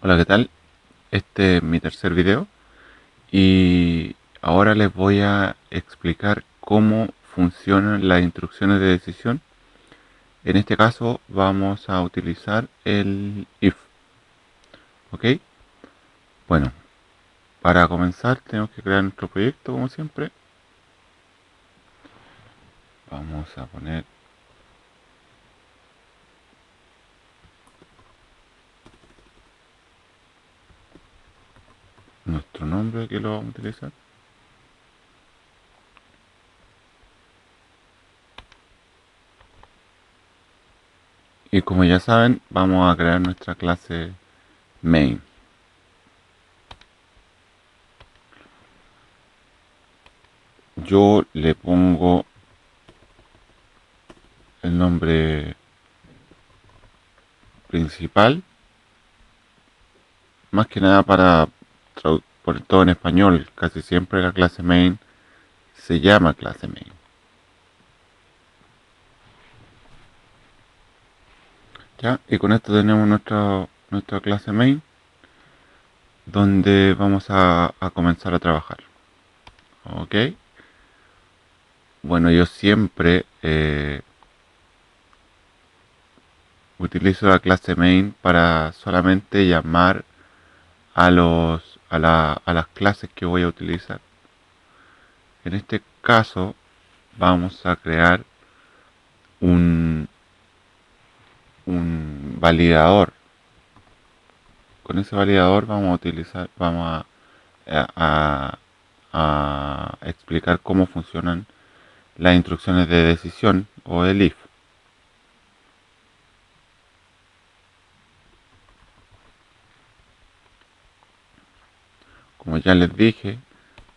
Hola, ¿qué tal? Este es mi tercer video y ahora les voy a explicar cómo funcionan las instrucciones de decisión. En este caso vamos a utilizar el if, ¿ok? Bueno, para comenzar tenemos que crear nuestro proyecto como siempre. Vamos a poner nuestro nombre que lo vamos a utilizar. Y como ya saben, vamos a crear nuestra clase main. Yo le pongo el nombre principal, más que nada para por todo en español. Casi siempre la clase main se llama clase main. ¿Ya? Y con esto tenemos nuestra clase main, donde vamos a comenzar a trabajar. ¿Ok? Bueno, yo siempre utilizo la clase main para solamente llamar a las clases que voy a utilizar. En este caso vamos a crear un, un validador. Con ese validador vamos a, a explicar cómo funcionan las instrucciones de decisión o el if. Como ya les dije,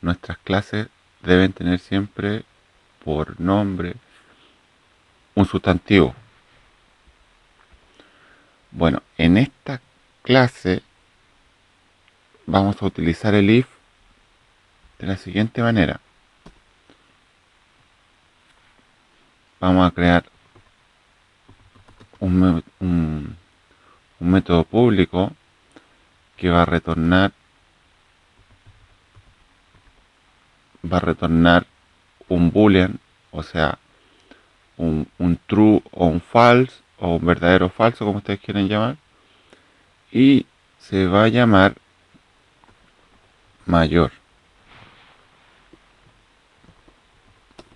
nuestras clases deben tener siempre por nombre un sustantivo. Bueno, en esta clase vamos a utilizar el if de la siguiente manera. Vamos a crear un método público que va a retornar un boolean, o sea, un true o un false, o un verdadero o falso, como ustedes quieren llamar, y se va a llamar mayor.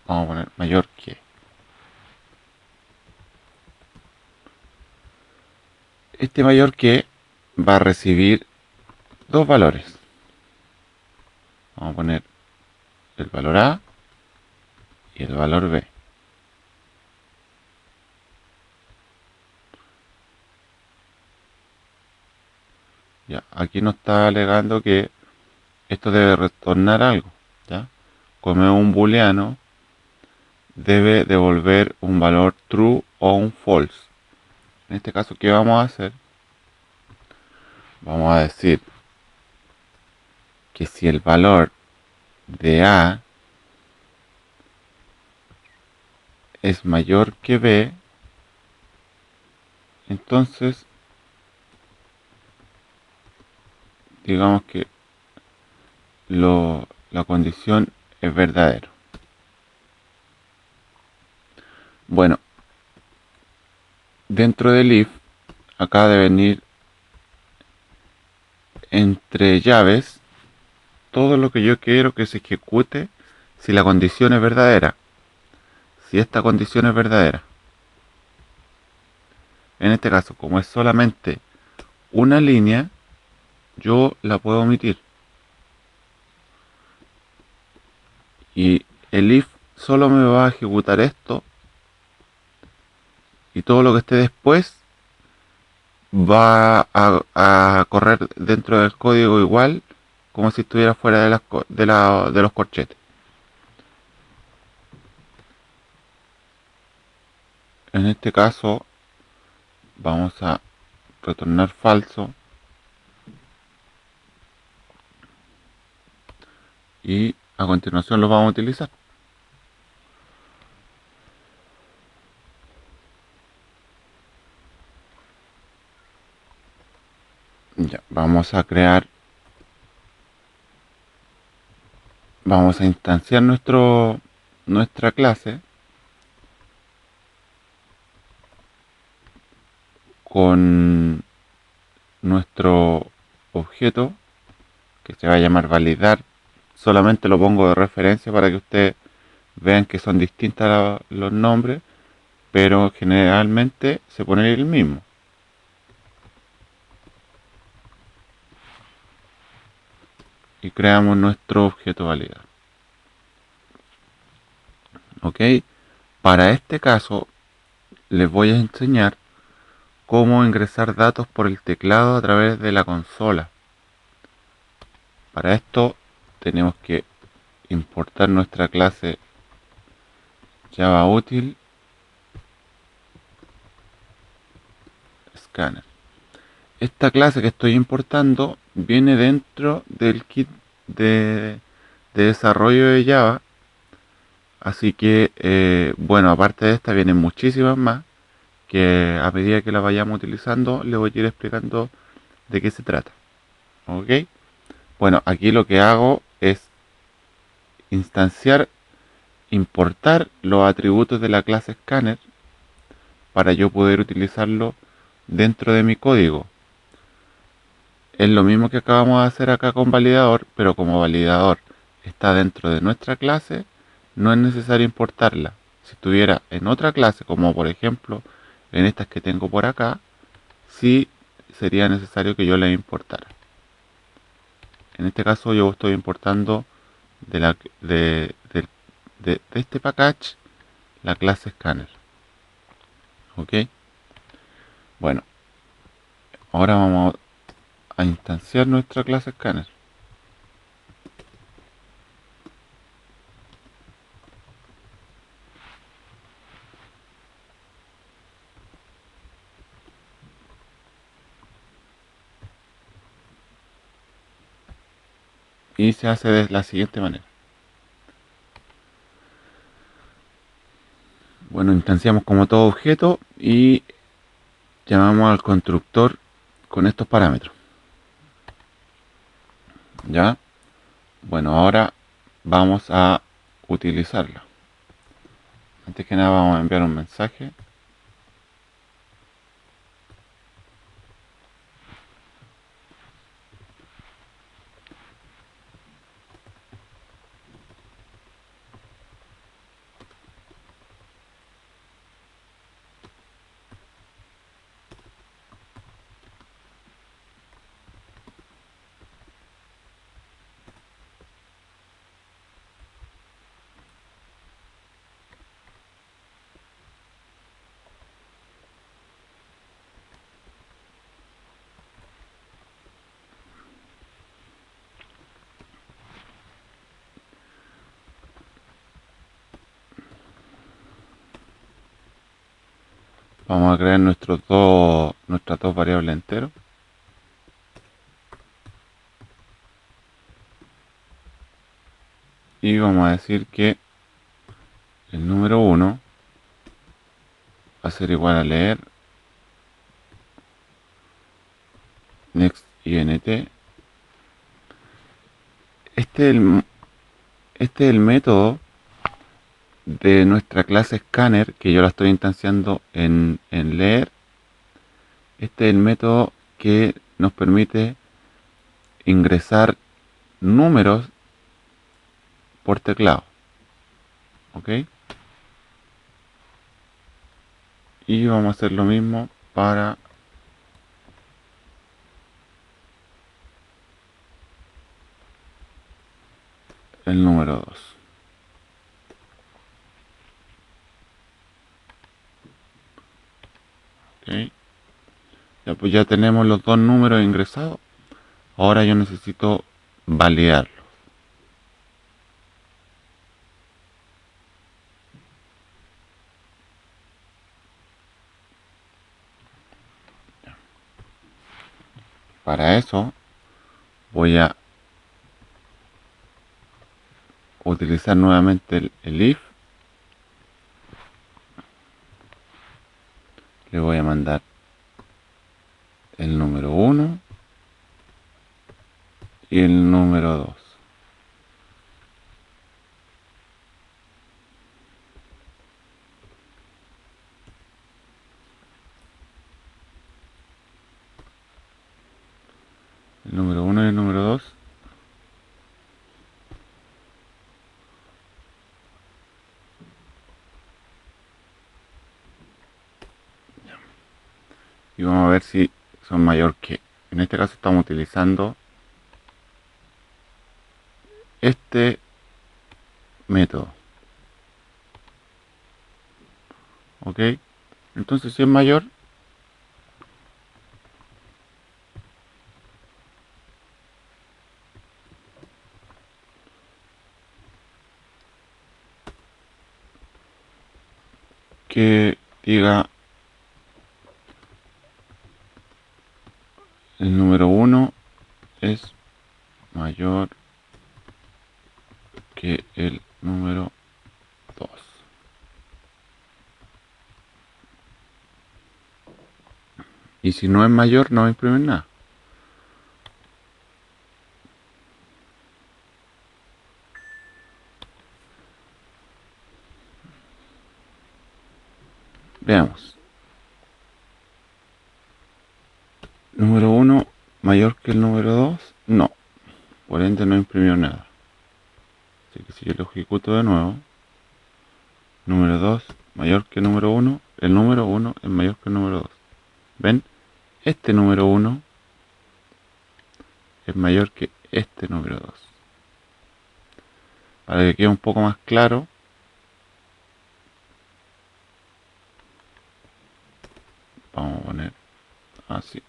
Vamos a poner mayor que. Este mayor que va a recibir dos valores. Vamos a poner el valor A y el valor B. Ya, aquí nos está alegando que esto debe retornar algo. ¿Ya? Como es un booleano, debe devolver un valor true o un false. En este caso, ¿qué vamos a hacer? Vamos a decir que si el valor de A es mayor que B, entonces digamos que la condición es verdadero. Bueno, dentro del if acá deben ir entre llaves todo lo que yo quiero que se ejecute si la condición es verdadera. Si esta condición es verdadera. En este caso, como es solamente una línea, yo la puedo omitir. Y el if solo me va a ejecutar esto y todo lo que esté después va a correr dentro del código igual como si estuviera fuera de los corchetes. En este caso vamos a retornar falso y a continuación lo vamos a utilizar. Ya, vamos a instanciar nuestra clase con nuestro objeto que se va a llamar validar. Solamente lo pongo de referencia para que ustedes vean que son distintos los nombres, pero generalmente se pone el mismo. Y creamos nuestro objeto validar. ¿Ok? Para este caso les voy a enseñar cómo ingresar datos por el teclado a través de la consola. Para esto tenemos que importar nuestra clase Java Util Scanner. Esta clase que estoy importando viene dentro del kit de desarrollo de Java. Así que, bueno, aparte de esta vienen muchísimas más que a medida que las vayamos utilizando les voy a ir explicando de qué se trata. ¿Ok? Bueno, aquí lo que hago es instanciar, importar los atributos de la clase Scanner para yo poder utilizarlo dentro de mi código. Es lo mismo que acabamos de hacer acá con validador, pero como validador está dentro de nuestra clase, no es necesario importarla. Si estuviera en otra clase, como por ejemplo en estas que tengo por acá, sí sería necesario que yo la importara. En este caso yo estoy importando de, la, de este package la clase Scanner. ¿Ok? Bueno, ahora vamos a instanciar nuestra clase Scanner. Y se hace de la siguiente manera. Bueno, instanciamos como todo objeto y llamamos al constructor con estos parámetros. ¿Ya? Bueno, ahora vamos a utilizarlo. Antes que nada vamos a enviar un mensaje. Vamos a crear nuestras dos variables enteros. Y vamos a decir que el número 1 va a ser igual a leer next int. Este es este es el método de nuestra clase Scanner, que yo la estoy instanciando en leer. Este es el método que nos permite ingresar números por teclado. ¿Ok? Y vamos a hacer lo mismo para el número 2. ¿Ok? Ya, pues ya tenemos los dos números ingresados. Ahora yo necesito validarlo. Para eso voy a utilizar nuevamente el if. Le voy a mandar el número 1 que el número 2. El número 1 y el número 2. Y vamos a ver si son mayor que. En este caso estamos utilizando este método. ¿Ok? Entonces si es mayor, que diga el número 1 es mayor que el número 2. Y si no es mayor, no va a imprimir nada. Veamos. Número 1 mayor que el número 2. No. Por ende no imprimió nada. Así que si yo lo ejecuto de nuevo. Número 2 mayor que el número 1. El número 1 es mayor que el número 2. ¿Ven? Este número 1 es mayor que este número 2. Para que quede un poco más claro, vamos a poner así.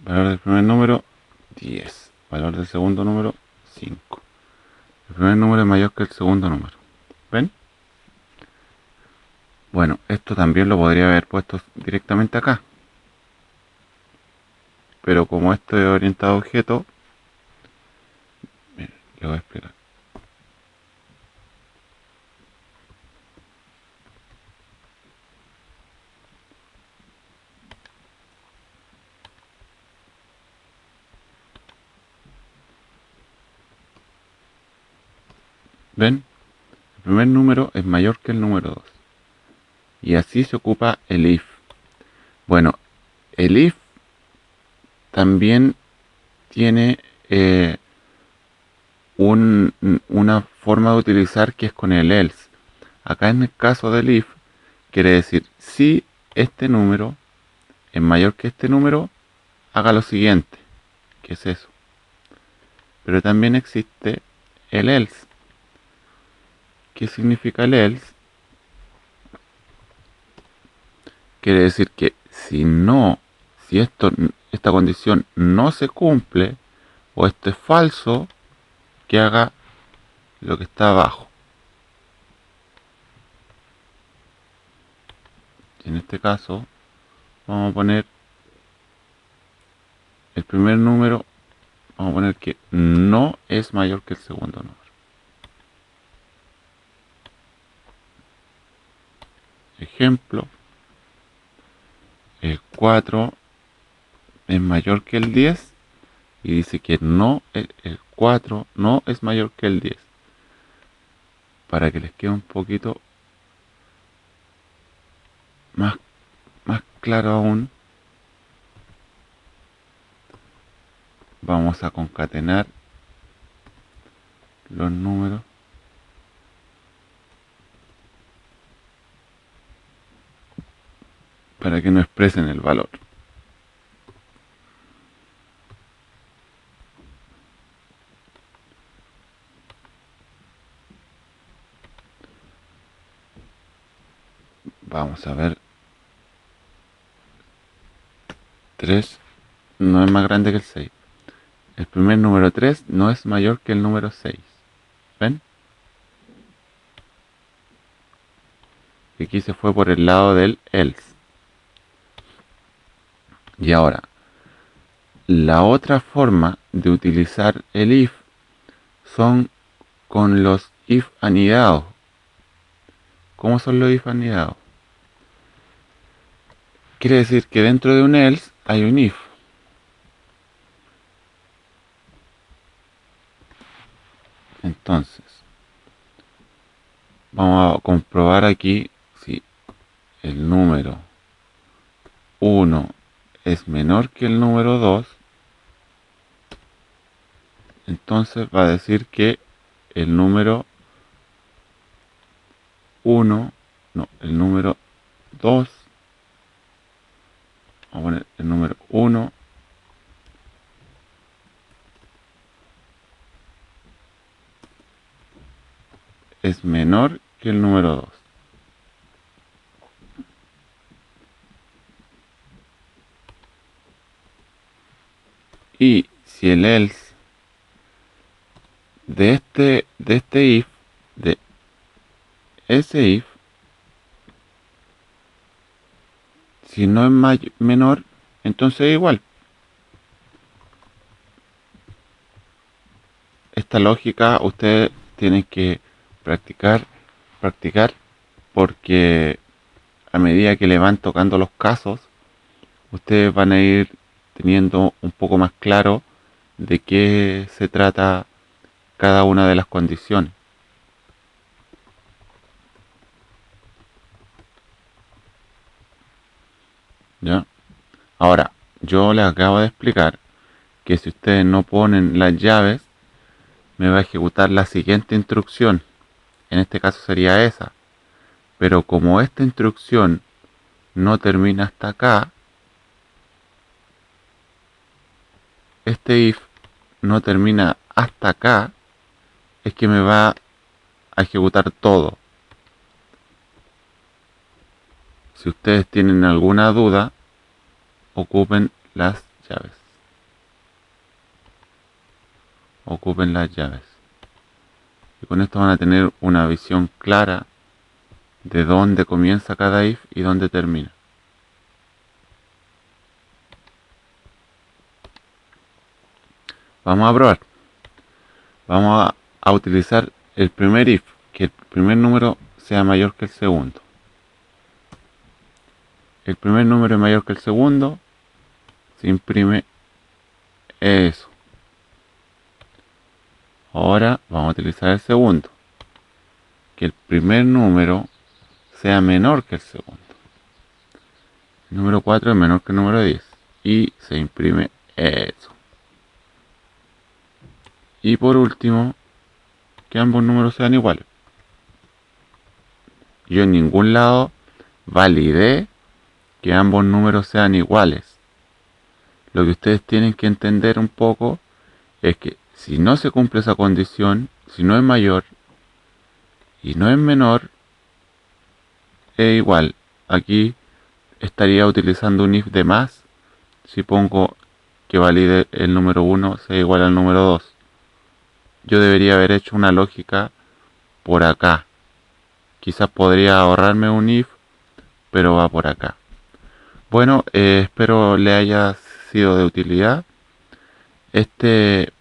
Valor del primer número, 10. Valor del segundo número, 5. El primer número es mayor que el segundo número. ¿Ven? Bueno, esto también lo podría haber puesto directamente acá. Pero como esto es orientado a objeto, miren, le voy a explicar. ¿Ven? El primer número es mayor que el número 2. Y así se ocupa el if. Bueno, el if también tiene una forma de utilizar que es con el else. Acá en el caso del if, quiere decir si este número es mayor que este número, haga lo siguiente. ¿Qué es eso? Pero también existe el else. ¿Qué significa el else? Quiere decir que si esta condición no se cumple o esto es falso, que haga lo que está abajo. En este caso, vamos a poner el primer número, vamos a poner que no es mayor que el segundo número. Ejemplo, el 4 es mayor que el 10 y dice que no, el 4 no es mayor que el 10. Para que les quede un poquito más, más claro aún, vamos a concatenar los números para que no expresen el valor. Vamos a ver 3 no es más grande que el 6. El primer número 3 no es mayor que el número 6. ¿Ven? Y aquí se fue por el lado del else. Y ahora, la otra forma de utilizar el if son con los if anidados. ¿Cómo son los if anidados? Quiere decir que dentro de un else hay un if. Entonces, vamos a comprobar aquí si el número 1 es menor que el número 2. Entonces va a decir que el número 1, no, el número 2, vamos a poner el número 1 es menor que el número 2. Y si el else de este if, de ese if, si no es menor, entonces es igual. Esta lógica ustedes tienen que practicar, porque a medida que le van tocando los casos, ustedes van a ir teniendo un poco más claro de qué se trata cada una de las condiciones. ¿Ya? Ahora, yo les acabo de explicar que si ustedes no ponen las llaves, me va a ejecutar la siguiente instrucción. En este caso sería esa. Pero como esta instrucción no termina hasta acá, este if no termina hasta acá, es que me va a ejecutar todo. Si ustedes tienen alguna duda, ocupen las llaves. Ocupen las llaves. Y con esto van a tener una visión clara de dónde comienza cada if y dónde termina. Vamos a probar. Vamos a utilizar el primer if, que el primer número sea mayor que el segundo. El primer número es mayor que el segundo, se imprime eso. Ahora vamos a utilizar el segundo, que el primer número sea menor que el segundo. El número 4 es menor que el número 10 y se imprime eso. Y por último, que ambos números sean iguales. Yo en ningún lado validé que ambos números sean iguales. Lo que ustedes tienen que entender un poco es que si no se cumple esa condición, si no es mayor y no es menor, es igual. Aquí estaría utilizando un if de más si pongo que valide el número 1 sea igual al número 2. Yo debería haber hecho una lógica por acá. Quizás podría ahorrarme un if, pero va por acá. Bueno, espero le haya sido de utilidad. Este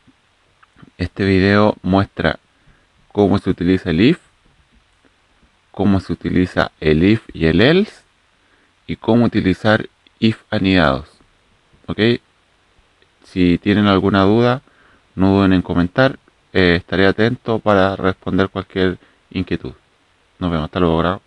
video muestra cómo se utiliza el if, cómo se utiliza el if y el else, y cómo utilizar if anidados. ¿Ok? Si tienen alguna duda, no duden en comentar. Estaré atento para responder cualquier inquietud. Nos vemos. Hasta luego.